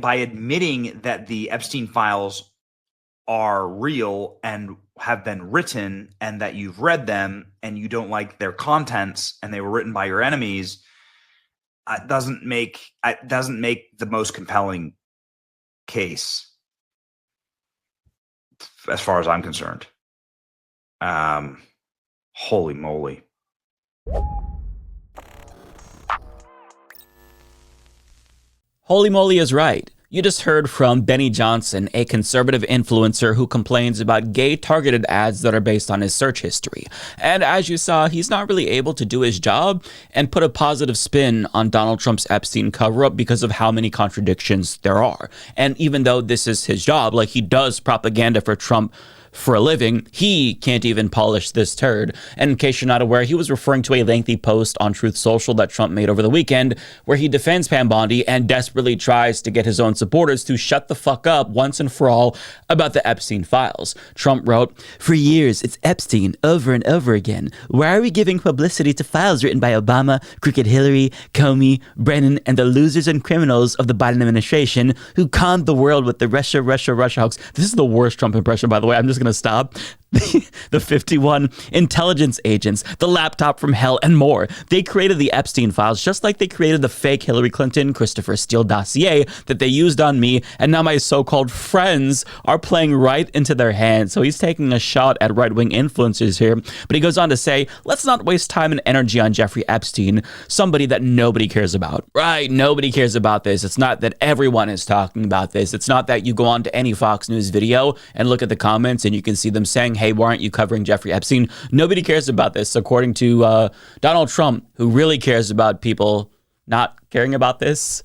by admitting that the Epstein files are real and have been written and that you've read them and you don't like their contents and they were written by your enemies, doesn't make the most compelling case as far as I'm concerned. Holy moly. Holy moly is right. You just heard from Benny Johnson, a conservative influencer who complains about gay-targeted ads that are based on his search history. And as you saw, he's not really able to do his job and put a positive spin on Donald Trump's Epstein cover-up because of how many contradictions there are. And even though this is his job, like he does propaganda for Trump for a living, he can't even polish this turd. And in case you're not aware, he was referring to a lengthy post on Truth Social that Trump made over the weekend where he defends Pam Bondi and desperately tries to get his own supporters to shut the fuck up once and for all about the Epstein files. Trump wrote, "For years, it's Epstein over and over again. Why are we giving publicity to files written by Obama, crooked Hillary, Comey, Brennan, and the losers and criminals of the Biden administration who conned the world with the Russia hoax?" This is the worst Trump impression, by the way. I'm just going to stop. The 51 intelligence agents, the laptop from hell, and more. They created the Epstein files just like they created the fake Hillary Clinton, Christopher Steele dossier that they used on me, and now my so-called friends are playing right into their hands. So he's taking a shot at right-wing influencers here, but he goes on to say, let's not waste time and energy on Jeffrey Epstein, somebody that nobody cares about. Right, nobody cares about this. It's not that everyone is talking about this. It's not that you go on to any Fox News video and look at the comments and you can see them saying, hey, why aren't you covering Jeffrey Epstein? Nobody cares about this, according to Donald Trump, who really cares about people not caring about this.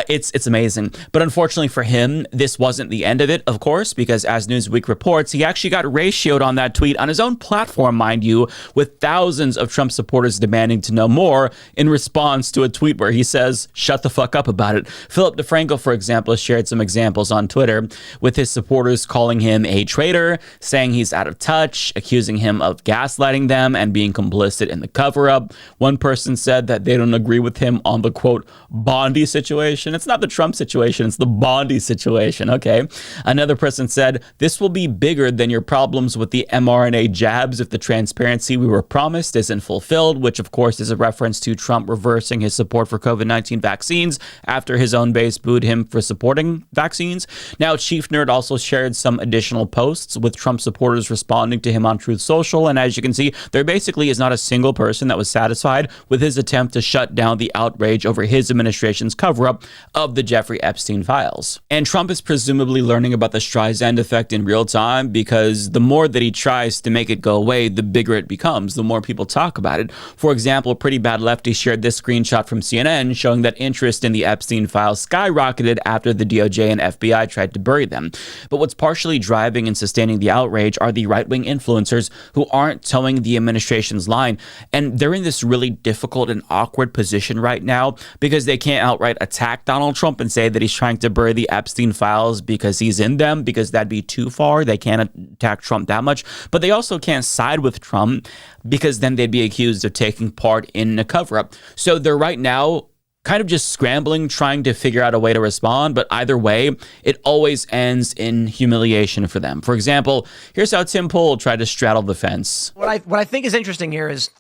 It's amazing. But unfortunately for him, this wasn't the end of it, of course, because as Newsweek reports, he actually got ratioed on that tweet on his own platform, mind you, with thousands of Trump supporters demanding to know more in response to a tweet where he says, shut the fuck up about it. Philip DeFranco, for example, shared some examples on Twitter with his supporters calling him a traitor, saying he's out of touch, accusing him of gaslighting them and being complicit in the cover-up. One person said that they don't agree with him on the, quote, Bondi situation. It's not the Trump situation, it's the Bondi situation, okay? Another person said, this will be bigger than your problems with the mRNA jabs if the transparency we were promised isn't fulfilled, which of course is a reference to Trump reversing his support for COVID-19 vaccines after his own base booed him for supporting vaccines. Now, Chief Nerd also shared some additional posts with Trump supporters responding to him on Truth Social, and as you can see, there basically is not a single person that was satisfied with his attempt to shut down the outrage over his administration's cover-up of the Jeffrey Epstein files. And Trump is presumably learning about the Striend Effect in real time because the more that he tries to make it go away, the bigger it becomes, the more people talk about it. For example, Pretty Bad Lefty shared this screenshot from CNN showing that interest in the Epstein files skyrocketed after the DOJ and FBI tried to bury them. But what's partially driving and sustaining the outrage are the right-wing influencers who aren't towing the administration's line. And they're in this really difficult and awkward position right now because they can't outright attack Donald Trump and say that he's trying to bury the Epstein files because he's in them, because that'd be too far. They can't attack Trump that much, but they also can't side with Trump because then they'd be accused of taking part in a cover-up. So they're right now kind of just scrambling, trying to figure out a way to respond, but either way, it always ends in humiliation for them. For example, here's how Tim Pool tried to straddle the fence. What I think is interesting here is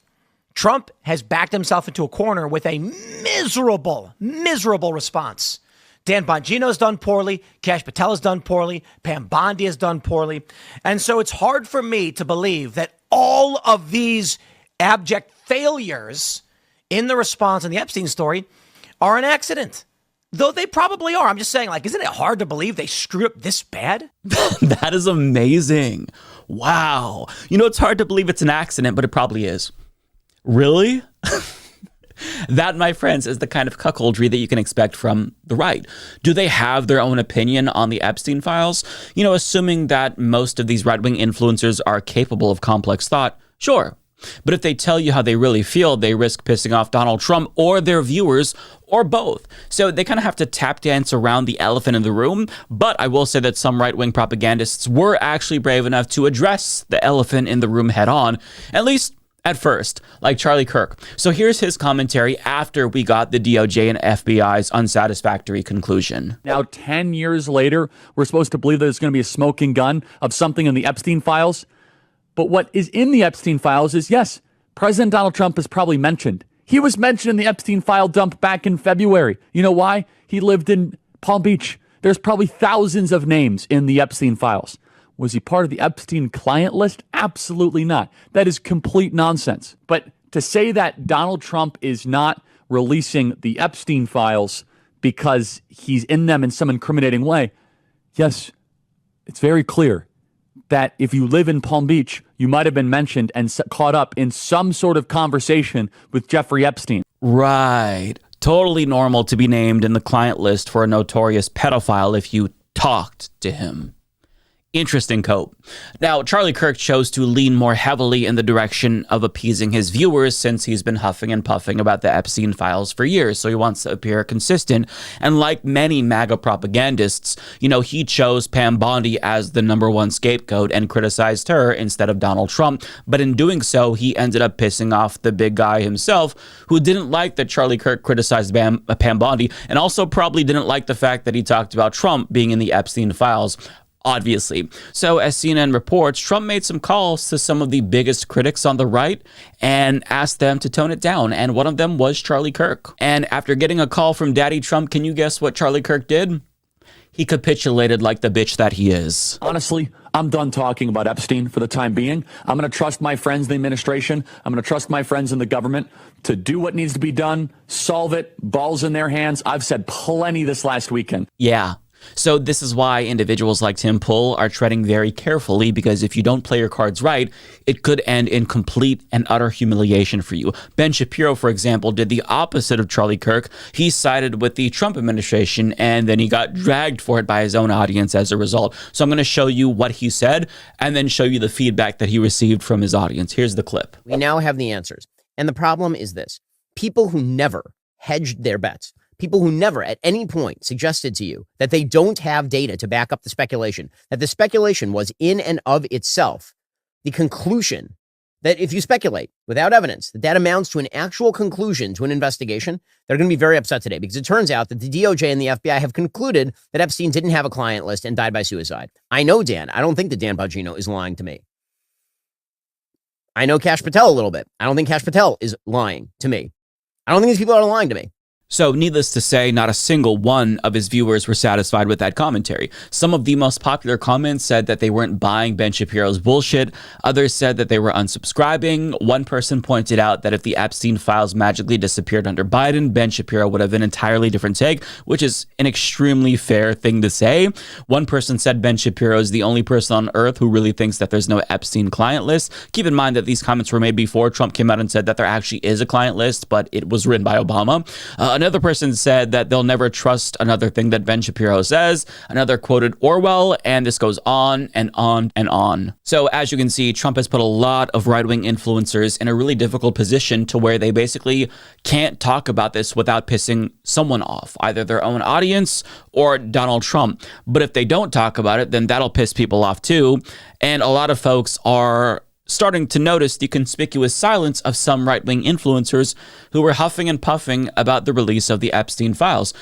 Trump has backed himself into a corner with a miserable response. Dan Bongino's done poorly. Kash Patel's done poorly. Pam Bondi has done poorly. And so it's hard for me to believe that all of these abject failures in the response on the Epstein story are an accident. Though they probably are. I'm just saying, like, isn't it hard to believe they screwed up this bad? That is amazing. Wow. You know, it's hard to believe it's an accident, but it probably is. Really? That, my friends, is the kind of cuckoldry that you can expect from the right. Do they have their own opinion on the Epstein files? You know, assuming that most of these right-wing influencers are capable of complex thought, sure. But if they tell you how they really feel, they risk pissing off Donald Trump or their viewers, or both. So they kind of have to tap dance around the elephant in the room. But I will say that some right-wing propagandists were actually brave enough to address the elephant in the room head on, at least at first, like Charlie Kirk. So here's his commentary after we got the DOJ and FBI's unsatisfactory conclusion. Now, 10 years later, we're supposed to believe that there's going to be a smoking gun of something in the Epstein files. But what is in the Epstein files is, yes, President Donald Trump is probably mentioned. He was mentioned in the Epstein file dump back in February. You know why? He lived in Palm Beach. There's probably thousands of names in the Epstein files. Was he part of the Epstein client list? Absolutely not. That is complete nonsense. But to say that Donald Trump is not releasing the Epstein files because he's in them in some incriminating way, yes, it's very clear that if you live in Palm Beach, you might have been mentioned and caught up in some sort of conversation with Jeffrey Epstein. Right. Totally normal to be named in the client list for a notorious pedophile if you talked to him. Interesting cope. Now, Charlie Kirk chose to lean more heavily in the direction of appeasing his viewers since he's been huffing and puffing about the Epstein files for years, so he wants to appear consistent. And like many MAGA propagandists, he chose Pam Bondi as the #1 scapegoat and criticized her instead of Donald Trump. But in doing so, he ended up pissing off the big guy himself, who didn't like that Charlie Kirk criticized Pam Bondi, and also probably didn't like the fact that he talked about Trump being in the Epstein files. Obviously. So as CNN reports, Trump made some calls to some of the biggest critics on the right and asked them to tone it down. And one of them was Charlie Kirk. And after getting a call from Daddy Trump, can you guess what Charlie Kirk did? He capitulated like the bitch that he is. Honestly, I'm done talking about Epstein for the time being. I'm going to trust my friends in the administration. I'm going to trust my friends in the government to do what needs to be done, solve it, balls in their hands. I've said plenty this last weekend. Yeah. So this is why individuals like Tim Pool are treading very carefully, because if you don't play your cards right, it could end in complete and utter humiliation for you. Ben Shapiro, for example, did the opposite of Charlie Kirk. He sided with the Trump administration, and then he got dragged for it by his own audience as a result. So I'm going to show you what he said and then show you the feedback that he received from his audience. Here's the clip. We now have the answers. And the problem is this. People who never hedged their bets, people who never at any point suggested to you that they don't have data to back up the speculation, that the speculation was in and of itself the conclusion, that if you speculate without evidence, that amounts to an actual conclusion to an investigation, they're going to be very upset today, because it turns out that the DOJ and the FBI have concluded that Epstein didn't have a client list and died by suicide. I know Dan. I don't think that Dan Bongino is lying to me. I know Kash Patel a little bit. I don't think Kash Patel is lying to me. I don't think these people are lying to me. So needless to say, not a single one of his viewers were satisfied with that commentary. Some of the most popular comments said that they weren't buying Ben Shapiro's bullshit. Others said that they were unsubscribing. One person pointed out that if the Epstein files magically disappeared under Biden, Ben Shapiro would have an entirely different take, which is an extremely fair thing to say. One person said Ben Shapiro is the only person on earth who really thinks that there's no Epstein client list. Keep in mind that these comments were made before Trump came out and said that there actually is a client list, but it was written by Obama. Another person said that they'll never trust another thing that Ben Shapiro says. Another quoted Orwell, and this goes on and on and on. So as you can see, Trump has put a lot of right-wing influencers in a really difficult position to where they basically can't talk about this without pissing someone off, either their own audience or Donald Trump. But if they don't talk about it, then that'll piss people off too. And a lot of folks are starting to notice the conspicuous silence of some right-wing influencers who were huffing and puffing about the release of the Epstein files.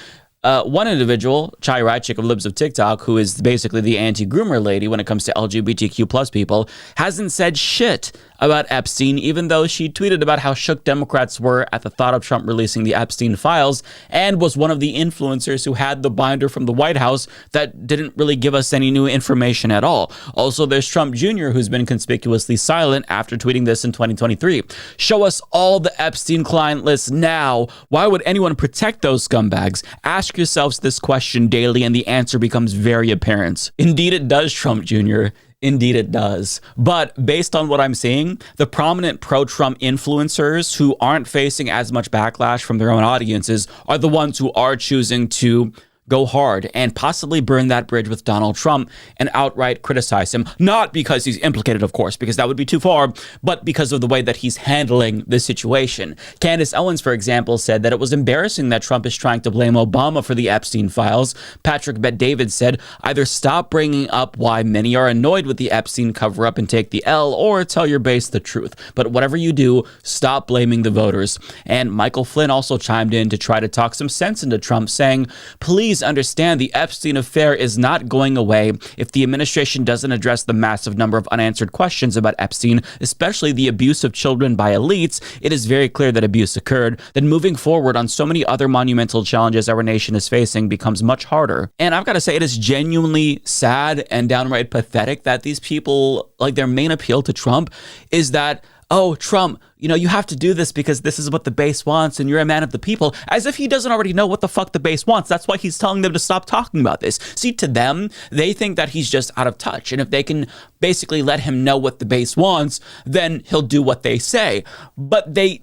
One individual, Chai Raichik of Libs of TikTok, who is basically the anti-groomer lady when it comes to LGBTQ plus people, hasn't said shit about Epstein, even though she tweeted about how shook Democrats were at the thought of Trump releasing the Epstein files, and was one of the influencers who had the binder from the White House that didn't really give us any new information at all. Also, there's Trump Jr., who's been conspicuously silent after tweeting this in 2023. Show us all the Epstein client lists now. Why would anyone protect those scumbags? Ask yourselves this question daily, and the answer becomes very apparent. Indeed, it does, Trump Jr. Indeed, it does. But based on what I'm seeing, the prominent pro-Trump influencers who aren't facing as much backlash from their own audiences are the ones who are choosing to go hard and possibly burn that bridge with Donald Trump and outright criticize him. Not because he's implicated, of course, because that would be too far, but because of the way that he's handling the situation. Candace Owens, for example, said that it was embarrassing that Trump is trying to blame Obama for the Epstein files. Patrick Bet-David said, either stop bringing up why many are annoyed with the Epstein cover-up and take the L, or tell your base the truth. But whatever you do, stop blaming the voters. And Michael Flynn also chimed in to try to talk some sense into Trump, saying, please understand the Epstein affair is not going away if the administration doesn't address the massive number of unanswered questions about Epstein, especially the abuse of children by elites. It is very clear that abuse occurred. Then moving forward on so many other monumental challenges our nation is facing becomes much harder. And I've got to say, it is genuinely sad and downright pathetic that these people, like, their main appeal to Trump is that, oh, Trump, you have to do this because this is what the base wants and you're a man of the people, as if he doesn't already know what the fuck the base wants. That's why he's telling them to stop talking about this. See, to them, they think that he's just out of touch. And if they can basically let him know what the base wants, then he'll do what they say. But they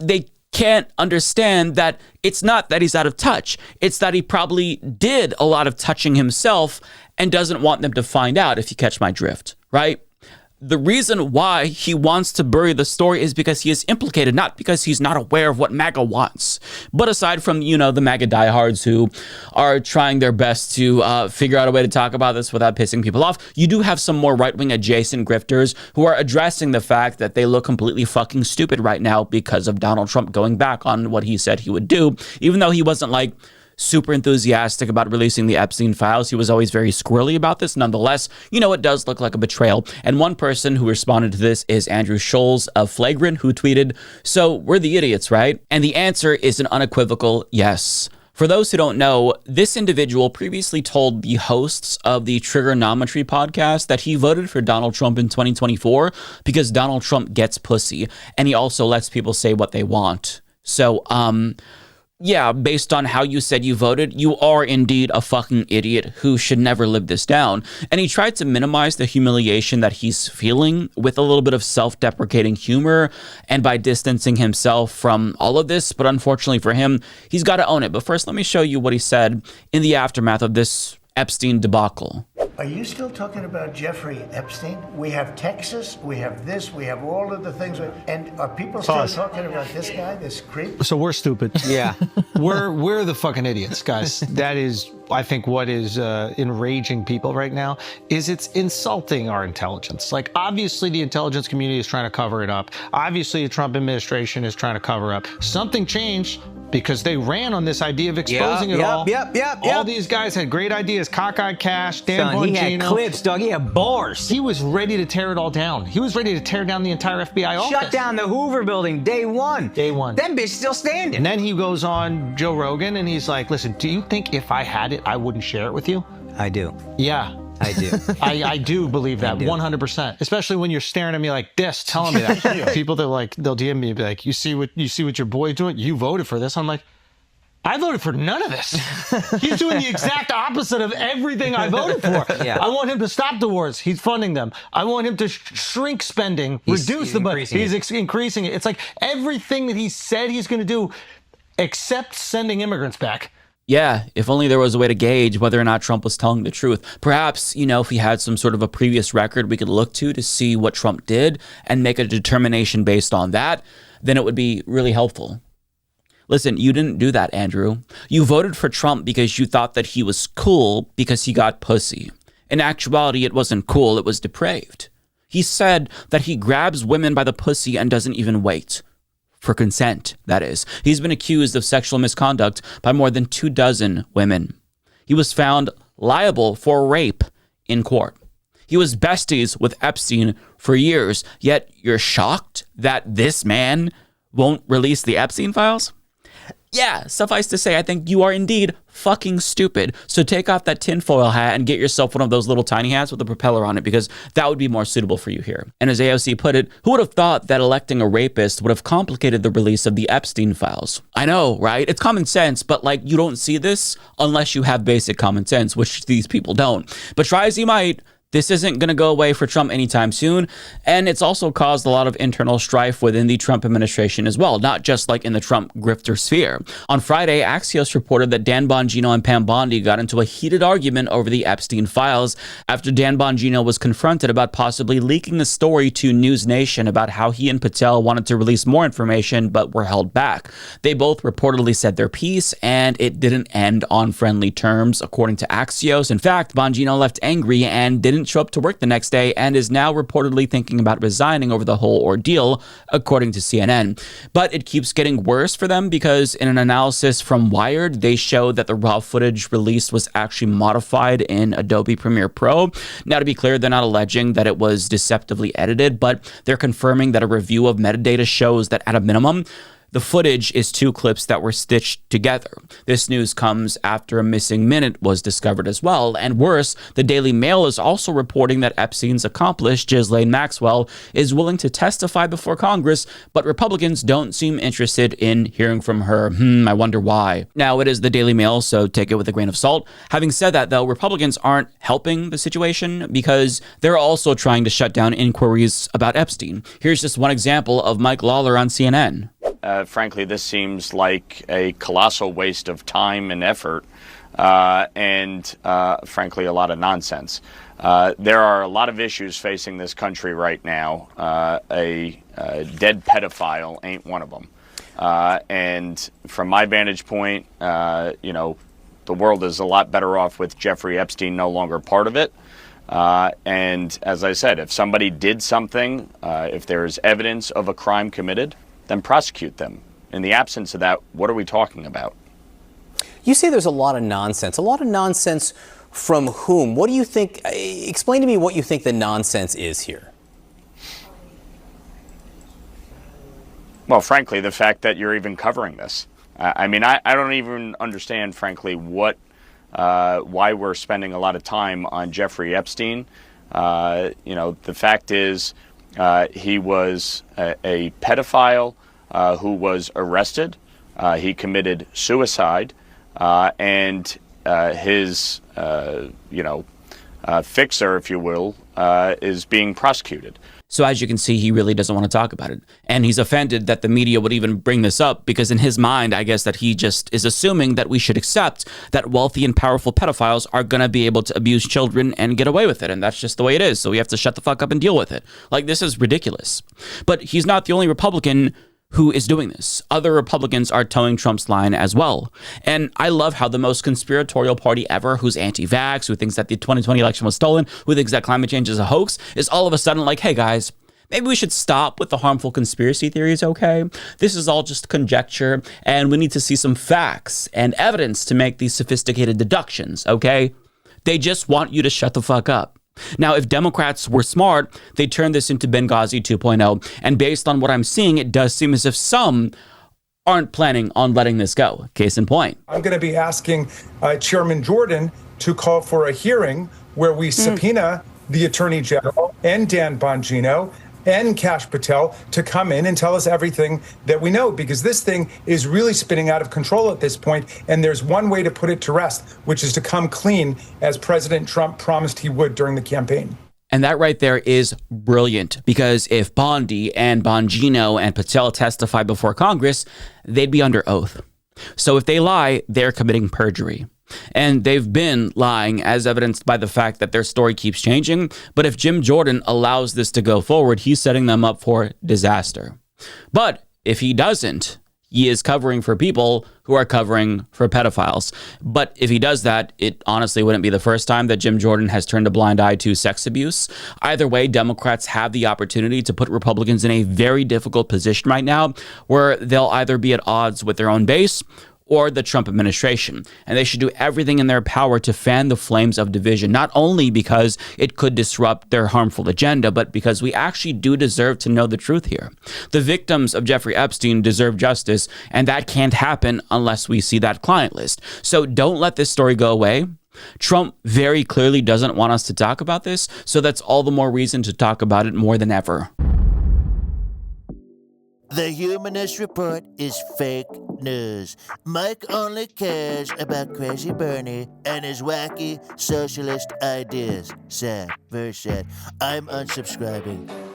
can't understand that it's not that he's out of touch. It's that he probably did a lot of touching himself and doesn't want them to find out, if you catch my drift, right? The reason why he wants to bury the story is because he is implicated, not because he's not aware of what MAGA wants. But aside from, the MAGA diehards who are trying their best to figure out a way to talk about this without pissing people off, you do have some more right-wing adjacent grifters who are addressing the fact that they look completely fucking stupid right now because of Donald Trump going back on what he said he would do, even though he wasn't like super enthusiastic about releasing the Epstein files. He was always very squirrely about this. Nonetheless, it does look like a betrayal. And one person who responded to this is Andrew Scholes of Flagrant, who tweeted, "So we're the idiots, right?" And the answer is an unequivocal yes. For those who don't know, this individual previously told the hosts of the Trigonometry podcast that he voted for Donald Trump in 2024 because Donald Trump gets pussy, and he also lets people say what they want. So, yeah, based on how you said you voted, you are indeed a fucking idiot who should never live this down. And he tried to minimize the humiliation that he's feeling with a little bit of self-deprecating humor and by distancing himself from all of this. But unfortunately for him, he's got to own it. But first, let me show you what he said in the aftermath of this Epstein debacle. Are you still talking about Jeffrey Epstein? We have Texas, we have this, we have all of the things. And are people still talking about this guy, this creep? So we're stupid. Yeah. we're the fucking idiots, guys. That is, I think, what is enraging people right now is it's insulting our intelligence. Like, obviously the intelligence community is trying to cover it up. Obviously the Trump administration is trying to cover up. Something changed because they ran on this idea of exposing it all. All these guys had great ideas. Cockeyed Cash, Dan Bongino. He had clips, dog. He had bars. He was ready to tear it all down. He was ready to tear down the entire FBI office. Shut down the Hoover building day one. Day one. That bitch still standing. And then he goes on Joe Rogan and he's like, listen, do you think if I had it, I wouldn't share it with you? I do. Yeah. I do. I do believe that 100%. Especially when you're staring at me like this, telling me that. People that they'll DM me and be like, you see what your boy's doing? You voted for this. I'm like, I voted for none of this. He's doing the exact opposite of everything I voted for. Yeah. I want him to stop the wars. He's funding them. I want him to shrink spending, reduce the budget. He's increasing it. It's like everything that he said he's going to do, except sending immigrants back. Yeah, if only there was a way to gauge whether or not Trump was telling the truth. Perhaps, if he had some sort of a previous record we could look to see what Trump did and make a determination based on that, then it would be really helpful. Listen, you didn't do that, Andrew. You voted for Trump because you thought that he was cool because he got pussy. In actuality, it wasn't cool, it was depraved. He said that he grabs women by the pussy and doesn't even wait. For consent, that is. He's been accused of sexual misconduct by more than 24 women. He was found liable for rape in court. He was besties with Epstein for years, yet you're shocked that this man won't release the Epstein files? Yeah, suffice to say, I think you are indeed fucking stupid. So take off that tinfoil hat and get yourself one of those little tiny hats with a propeller on it, because that would be more suitable for you here. And as AOC put it, who would have thought that electing a rapist would have complicated the release of the Epstein files? I know, right? It's common sense, but you don't see this unless you have basic common sense, which these people don't. But try as you might, This isn't going to go away for Trump anytime soon, and it's also caused a lot of internal strife within the Trump administration as well, not just like in the Trump grifter sphere. On Friday, Axios reported that Dan Bongino and Pam Bondi got into a heated argument over the Epstein files after Dan Bongino was confronted about possibly leaking the story to News Nation about how he and Patel wanted to release more information but were held back. They both reportedly said their piece, and it didn't end on friendly terms, according to Axios. In fact, Bongino left angry and didn't show up to work the next day and is now reportedly thinking about resigning over the whole ordeal, according to CNN. But it keeps getting worse for them because in an analysis from Wired, they showed that the raw footage released was actually modified in Adobe Premiere Pro. Now, to be clear, they're not alleging that it was deceptively edited, but they're confirming that a review of metadata shows that at a minimum, the footage is 2 clips that were stitched together. This news comes after a missing minute was discovered as well. And worse, the Daily Mail is also reporting that Epstein's accomplice, Ghislaine Maxwell, is willing to testify before Congress, but Republicans don't seem interested in hearing from her. I wonder why. Now, it is the Daily Mail, so take it with a grain of salt. Having said that, though, Republicans aren't helping the situation because they're also trying to shut down inquiries about Epstein. Here's just one example of Mike Lawler on CNN. Frankly, this seems like a colossal waste of time and effort and frankly, a lot of nonsense. There are a lot of issues facing this country right now. A dead pedophile ain't one of them. And from my vantage point, the world is a lot better off with Jeffrey Epstein no longer part of it. And as I said, if somebody did something, if there is evidence of a crime committed, then prosecute them. In the absence of that, what are we talking about? You say there's a lot of nonsense. A lot of nonsense from whom? What do you think? Explain to me what you think the nonsense is here. Well, frankly, the fact that you're even covering this. I don't even understand, frankly, why we're spending a lot of time on Jeffrey Epstein. The fact is he was a pedophile who was arrested. He committed suicide, and his, fixer, if you will, is being prosecuted. So as you can see, he really doesn't want to talk about it. And he's offended that the media would even bring this up because in his mind, I guess that he just is assuming that we should accept that wealthy and powerful pedophiles are going to be able to abuse children and get away with it. And that's just the way it is. So we have to shut the fuck up and deal with it. Like, this is ridiculous. But he's not the only Republican who is doing this. Other Republicans are towing Trump's line as well. And I love how the most conspiratorial party ever, who's anti-vax, who thinks that the 2020 election was stolen, who thinks that climate change is a hoax, is all of a sudden like, hey guys, maybe we should stop with the harmful conspiracy theories, okay? This is all just conjecture, and we need to see some facts and evidence to make these sophisticated deductions, okay? They just want you to shut the fuck up. Now, if Democrats were smart, they'd turn this into Benghazi 2.0. And based on what I'm seeing, it does seem as if some aren't planning on letting this go. Case in point. I'm going to be asking Chairman Jordan to call for a hearing where we subpoena the Attorney General and Dan Bongino and Kash Patel to come in and tell us everything that we know, because this thing is really spinning out of control at this point. And there's one way to put it to rest, which is to come clean, as President Trump promised he would during the campaign. And that right there is brilliant, because if Bondi and Bongino and Patel testify before Congress, they'd be under oath. So if they lie, they're committing perjury. And they've been lying, as evidenced by the fact that their story keeps changing. But if Jim Jordan allows this to go forward, he's setting them up for disaster. But if he doesn't, he is covering for people who are covering for pedophiles. But if he does that, it honestly wouldn't be the first time that Jim Jordan has turned a blind eye to sex abuse. Either way, Democrats have the opportunity to put Republicans in a very difficult position right now, where they'll either be at odds with their own base or the Trump administration. And they should do everything in their power to fan the flames of division, not only because it could disrupt their harmful agenda, but because we actually do deserve to know the truth here. The victims of Jeffrey Epstein deserve justice, and that can't happen unless we see that client list. So don't let this story go away. Trump very clearly doesn't want us to talk about this, so that's all the more reason to talk about it more than ever. The Humanist Report is fake news. Mike only cares about Crazy Bernie and his wacky socialist ideas. Sad, very sad. I'm unsubscribing.